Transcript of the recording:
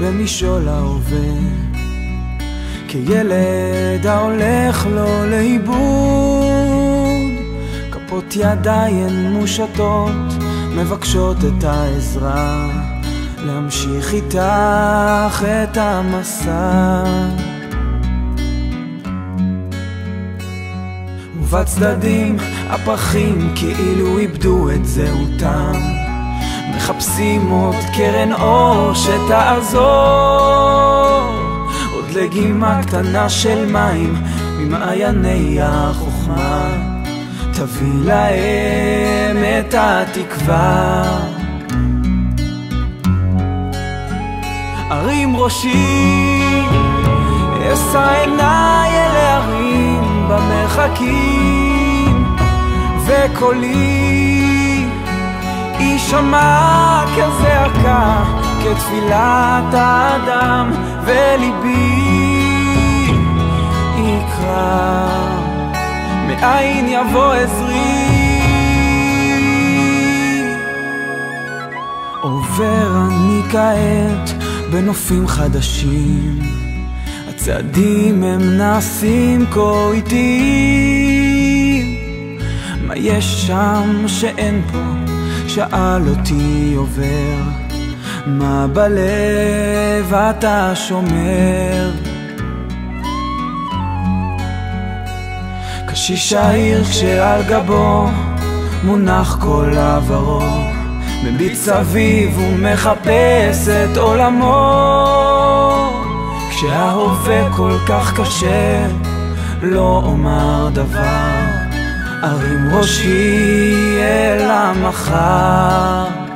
במשעול ההווה, כילד ההולך לו לאיבוד. כפות ידיים מושטות מבקשות את העזרה, להמשיך איתך את המסע. ובצדדים הפרחים כאילו איבדו את זהותם, מחפשים עוד קרן אור שתעזור, עוד לגימה קטנה של מים ממעייני החוכמה, תביא להם את התקווה. ארים ראשי, אשא עיניי אל ההרים במרחקים, וקולי יישמע כזעקה, כתפילת האדם, וליבי יקרא, מאין יבוא עזרי. עובר אני כעת בנופים חדשים, הצעדים הם נעשים כה איטיים. מה יש שם שאין פה? שאל אותי עובר, מה בלב אתה שומר? קשיש העיר כשעל גבו מונח כל עברו, מביט סביב ומחפש את עולמו. כשההווה כל כך קשה לא אומר דבר, ארים ראשי אל המחר.